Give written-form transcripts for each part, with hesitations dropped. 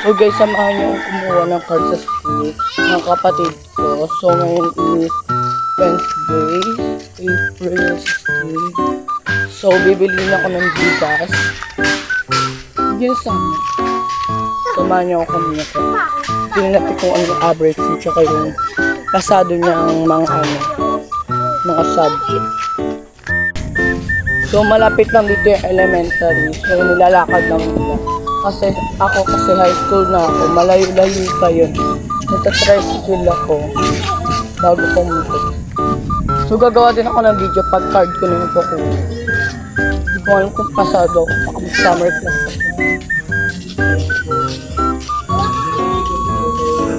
So guys, samahan niyo akong kumuha ng card sa school ng kapatid ko. So ngayon is Wednesday, April 16. So bibili ako ng bigas. Yes, samahan niyo ako kumuha ko. Tingnan natin kung ano yung average niya tsaka yung pasado niyang mga subject. So malapit lang dito yung elementary. So nilalakad lang nila. Kasi high school na ako, malayo-layo pa yun. Nagtatricycle ako bago pumunta. So gagawa din ako ng video pag card ko na yung kukuha. Hindi ko alam kung pasado ako, baka mag-summer class ako.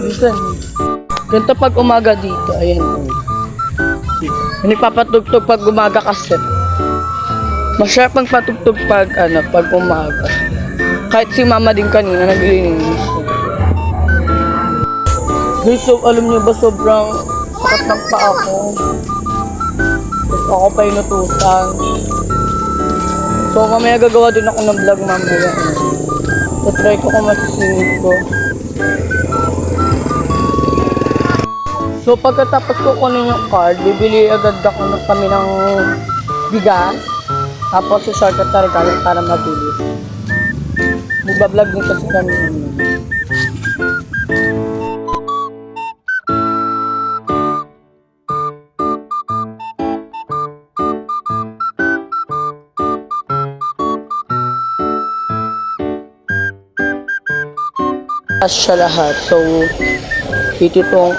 Listen, ganito pag umaga dito, ayan. Nagpapatugtog pag umaga kasi. Masyarap pang patugtog pag umaga. Kahit si mama din kanina naglilinis. Guys, so alam niyo ba sobrang sakit ng paa ko. Tapos ako pa inutusan. So mamaya gagawa din ako ng vlog mamaya. So try ko kung masisingit ko. So pagkatapos ko kunin yung card, bibili agad ako kami ng bigas. Tapos shortcut talaga para mabilis. Magbablog din kasi kami. Siya lahat. So, ito itong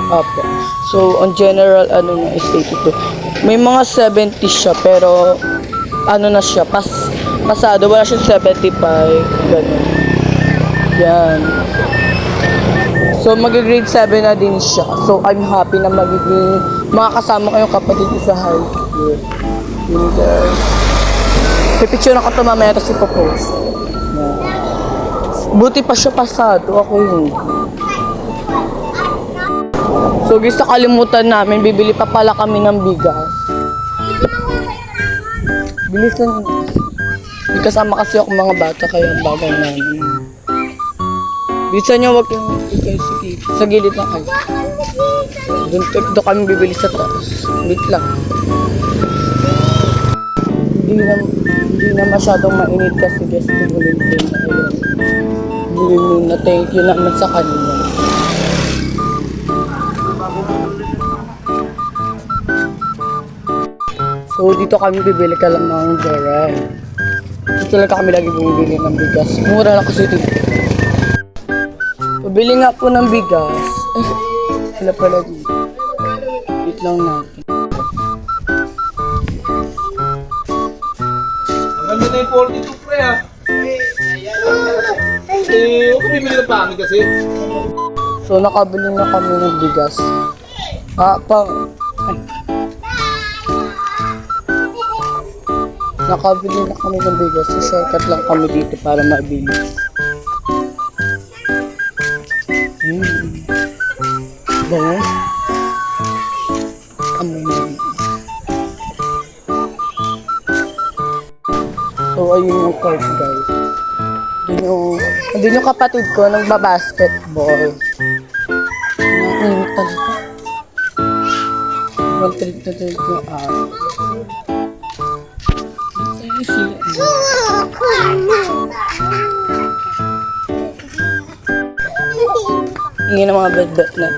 opo. So, on general, is 82. May mga 70 siya, pero na siya, pasado, wala siya 75, gano'n. Yan. So, mag-grade 7 na din siya. So, I'm happy na makakasama ko yung kapatid ko sa high school. Yun, guys. Pipicture na ko ito mamaya, tapos ipopost. Buti pa siya pasado, ako yun. So guys, nakalimutan namin, bibili pa pala kami ng bigas. Bilisan nyo. May kasama kasi ako mga bata, kaya ang bagay namin. Bilisan nyo, wag yung sa gilid na kayo. Doon kami bibili sa taas. Wait lang. Hindi na masyadong mainit kasi guys, tubulin din na ayun. Bili na, thank you naman sa kanila. So dito kami bibili ka lang ng gare. Dito lang kami lagi bumibili ng bigas. Mura lang kasi dito. Pabili nga po ng bigas. Ay, wala pala dito. Dito lang natin. Maganda na yung 42 pre ha. Huwag ka bibili ng pangit kasi. So nakabili na kami ng bigas. Nakabili na kami ng bigas. So shortcut lang kami dito para mabilis. Bango. Amoy na. So ayun yung card guys. Doon yung kapatid ko nagbabasketball. Nainit talaga. Mag-trip na trip yung araw. Hindi na mga bet-bet na.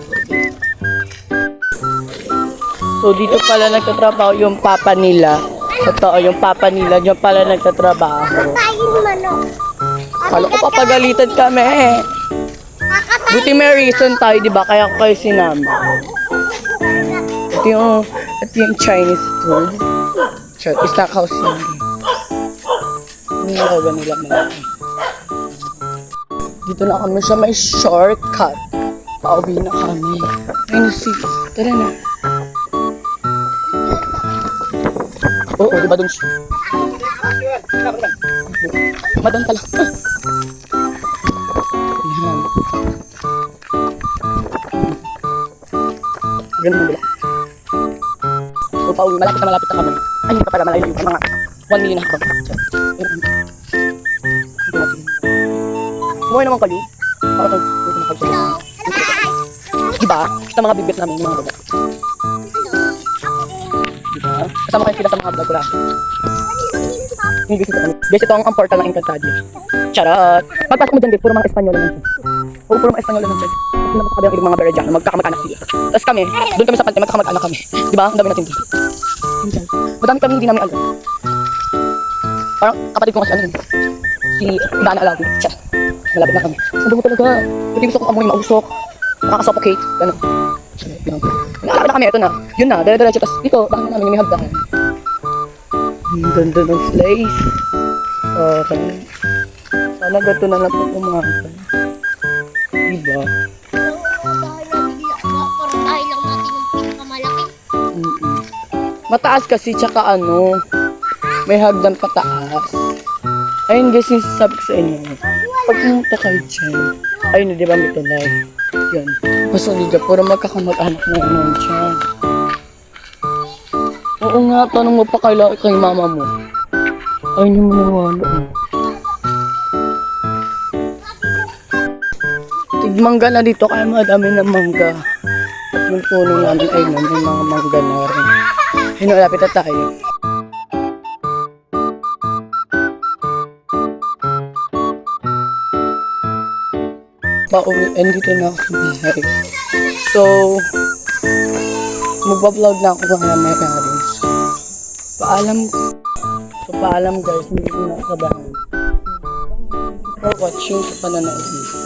So dito pala nagtatrabaho yung papa nila. Totoo, yung papa nila diyan pala nagtatrabaho. Kala ko papagalitan kami. Buti may reason tayo, di ba? Kaya ko kayo sinama. Ito yung Chinese food. Snack house yun. Hindi na ako ganila mga. Dito na kami siya, may shortcut. Pauwi na kami. Ayun si, tara na. Oo, di ba dun siya? Madan pala. Yan. Ganun mo So, pauwi, malapit na kami. Ay, hindi pa pala, malayo yung mga 1 million na ako. Kumain naman kayo. Para kang diba? Sa mga bibit namin, yung mga baga. Diba? Kasama kayo sila sa mga vlog ko lang. Hindi ko kami. Guys, ito ang portal ng Encantadia. Charot! Pagpasok mo dyan, guys, puro mga Espanyol lang. Puro mga Espanyol lang. Tapos naman sa kabilang mga Berediano, magkakamag-anak sila. Tapos kami, doon kami sa Pante, magkakamag-anak kami. Diba? Ang dami natin dito. Madami kami hindi namin alam. Parang kapatid ko kasi ano yun. Si Dana Alawi. Siya. Malapit na kami. Mas nabuho talaga. Hindi gusto kong amoy mausok. Nakakasuffocate. Ano. Malapit na kami. Ito na. Yun na. Dala-dala siya. Tapos dito, dami namin may hagdahan. Ang ganda ng place. Okay. Sana gato na lang po kumakas. Diba? Parang tayo lang natin yung pinakamalaki. Mataas kasi tsaka ano. May hagdan pataas. Ayun guys, yung sabi ko sa inyo. Pag pumunta kayo dyan. Ayun, di ba may tulay? Yan. Basta hindi dyan. Puro magkakamag-anak na naman dyan. Oo nga, tanong mo pa kay mama mo. Ayun yung maniwala. Tigmangga na dito kaya madami ng mangga. At yung puno namin ay may mga mangga na rin. Hinulapit na tayo. Pauwi, and dito na ako sa bahay. So, magbablog na ako mga rin. Paalam guys, hindi ko na sa bahay. For watching sa pananood.